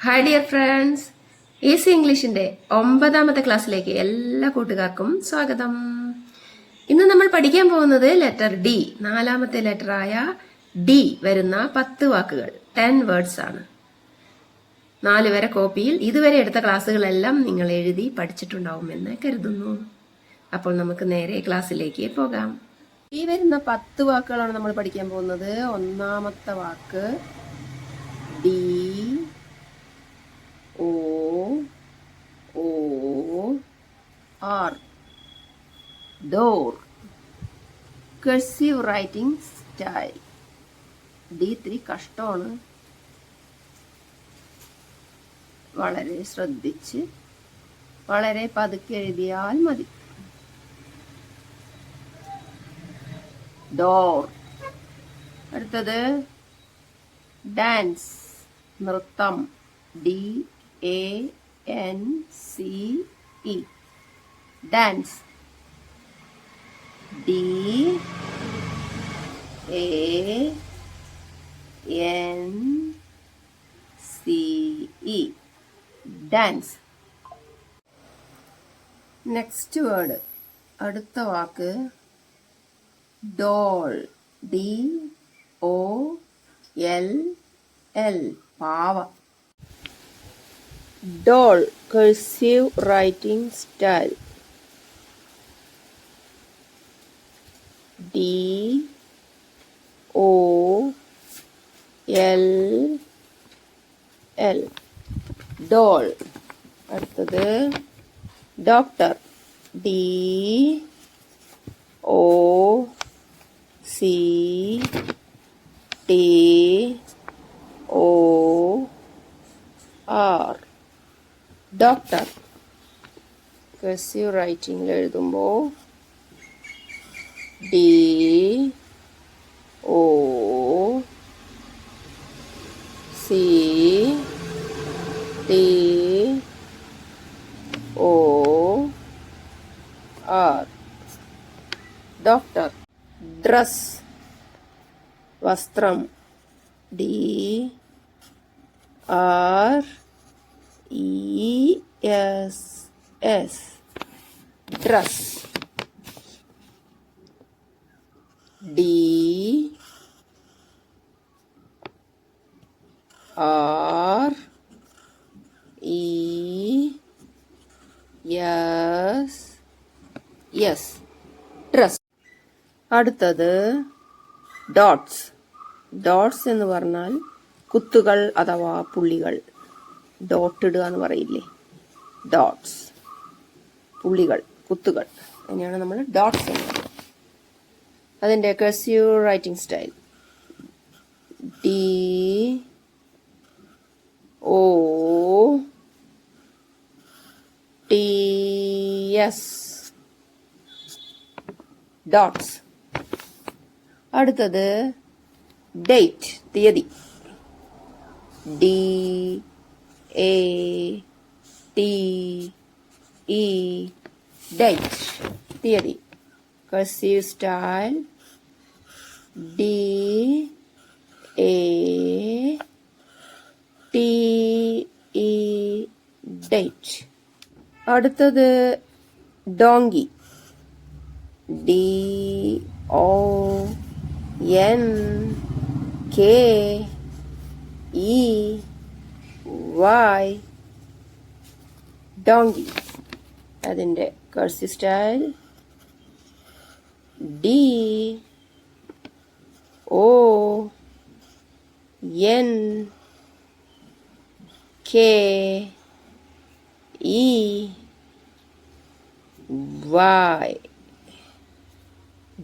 Hi dear friends, easy ഇംഗ്ലീഷിന്റെ 9ാമത്തെ ക്ലാസ്സിലേക്ക് എല്ലാ കൂട്ടുകാർക്കും സ്വാഗതം. ഇന്ന് നമ്മൾ പഠിക്കാൻ പോകുന്നത് ലെറ്റർ ഡി, 4ാമത്തെ ലെറ്ററായ ഡി വരുന്ന 10 വാക്കുകൾ, 10 വേർഡ്സ് ആണ്. 4 വരെ കോപ്പിയിൽ ഇതുവരെ എടുത്ത ക്ലാസ്സുകളെല്ലാം നിങ്ങൾ എഴുതി പഠിച്ചിട്ടുണ്ടാവുമെന്ന് കരുതുന്നു. അപ്പോൾ നമുക്ക് നേരെ ക്ലാസ്സിലേക്ക് പോകാം. ഈ വരുന്ന 10 വാക്കുകളാണ് നമ്മൾ പഠിക്കാൻ പോകുന്നത്. 1ാമത്തെ വാക്ക് D O O R door. Cursive writing style. D3 കഷ്ടമാണ്. വളരെ ശ്രദ്ധിച്ച് വളരെ പതുക്കെ എഴുതിയാൽ മതി. ഡോർ. അടുത്തത് ഡാൻസ്, നൃത്തം. D-A-N-C-E dance. D-A-N-C-E dance. Next word, അടുത്ത വാക്ക് ഡോൾ. D-O-L-L പാവ. Doll, cursive writing style. D-O-L-L doll. അടുത്തത് ഡോക്ടർ. D-O-C-T-O-R doctor. കർസീവ് റൈറ്റിംഗിൽ എഴുതുമ്പോൾ D-O-C-T-O-R ഡോക്ടർ. ഡ്രസ്, വസ്ത്രം. D-R-E-S-S dress. D-R-E-S-S dress. അടുത്തത് ഡോട്ട്സ്. ഡോട്ട്സ് എന്ന് പറഞ്ഞാൽ കുത്തുകൾ അഥവാ പുള്ളികൾ. ഡോട്ട് ഇടുക എന്ന് പറയില്ലേ, ഡോട്ട്സ്. പുള്ളികൾ, കുത്തുകൾ, അതിനെയാണ് നമ്മൾ ഡോട്ട്സ് എന്ന് പറയുന്നത്. അതിൻ്റെ cursive writing style D-O-T-S dots. അടുത്തത് ഡേറ്റ്, തീയതി. D-A-T-E date തീയതി. Cursive style D-A-T-E date. അടുത്തത് ഡോങ്കി. D-O-N-K-E-Y donkey. അതിൻ്റെ കർസീവ് സ്റ്റൈൽ D-O-N-K-E-Y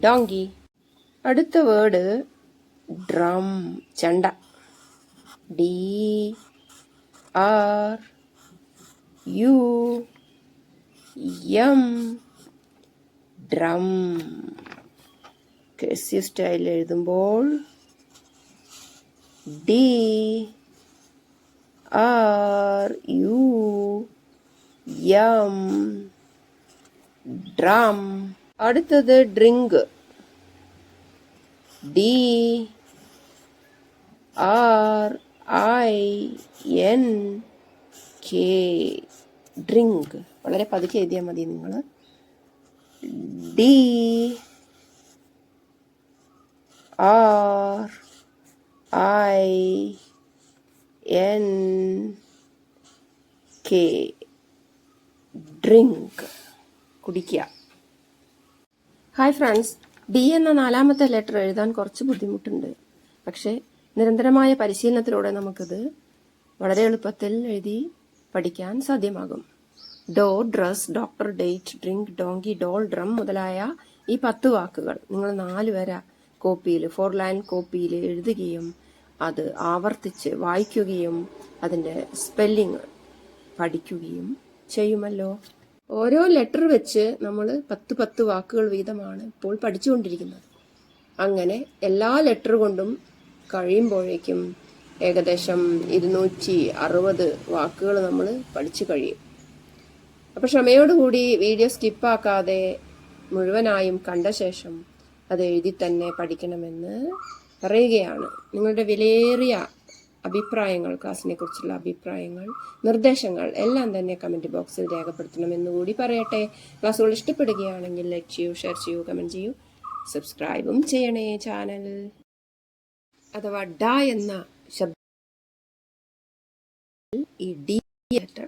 ഡോങ്കി. അടുത്ത വേർഡ് ഡ്രം, ചെണ്ട. D-R-U-M drum. കർസീവ് സ്റ്റൈൽ എഴുതുമ്പോൾ D-R-U-M ഡ്രം. അടുത്തത് ഡ്രിങ്ക്. D-R-I-N K drink. വളരെ പതുക്കെ എഴുതിയാൽ മതി നിങ്ങൾ. D R I N K drink, കുടിക്കുക. ഹായ് ഫ്രണ്ട്സ്, ഡി എന്ന 4ാമത്തെ ലെറ്റർ എഴുതാൻ കുറച്ച് ബുദ്ധിമുട്ടുണ്ട്. പക്ഷേ നിരന്തരമായ പരിശീലനത്തിലൂടെ നമുക്കിത് വളരെ എളുപ്പത്തിൽ എഴുതി പഠിക്കാൻ സാധ്യമാകും. Door, dress, doctor, date, drink, donkey, doll, drum മുതലായ ഈ 10 വാക്കുകൾ നിങ്ങൾ 4 വര കോപ്പിയിൽ 4 ലൈൻ കോപ്പിയിൽ എഴുതുകയും അത് ആവർത്തിച്ച് വായിക്കുകയും അതിൻ്റെ സ്പെല്ലിങ് പഠിക്കുകയും ചെയ്യുമല്ലോ. ഓരോ ലെറ്റർ വെച്ച് നമ്മൾ 10 വാക്കുകൾ വീതമാണ് ഇപ്പോൾ പഠിച്ചുകൊണ്ടിരിക്കുന്നത്. അങ്ങനെ എല്ലാ ലെറ്റർ കൊണ്ടും കഴിയുമ്പോഴേക്കും ഏകദേശം 260 വാക്കുകൾ നമ്മൾ പഠിച്ചു കഴിയും. അപ്പോൾ ക്ഷമയോടുകൂടി വീഡിയോ സ്കിപ്പാക്കാതെ മുഴുവനായും കണ്ട ശേഷം അത് എഴുതി തന്നെ പഠിക്കണമെന്ന് പറയുകയാണ്. നിങ്ങളുടെ വിലയേറിയ അഭിപ്രായങ്ങൾ, ക്ലാസ്സിനെ കുറിച്ചുള്ള അഭിപ്രായങ്ങൾ, നിർദ്ദേശങ്ങൾ എല്ലാം തന്നെ കമൻറ്റ് ബോക്സിൽ രേഖപ്പെടുത്തണമെന്ന് കൂടി പറയട്ടെ. ക്ലാസ്സുകൾ ഇഷ്ടപ്പെടുകയാണെങ്കിൽ ലൈക്ക് ചെയ്യൂ, ഷെയർ ചെയ്യൂ, കമൻറ്റ് ചെയ്യൂ, സബ്സ്ക്രൈബും ചെയ്യണേ ചാനൽ. അഥവാ ഡ എന്ന ശബ്ദം ഈ ഡി ലെറ്റർ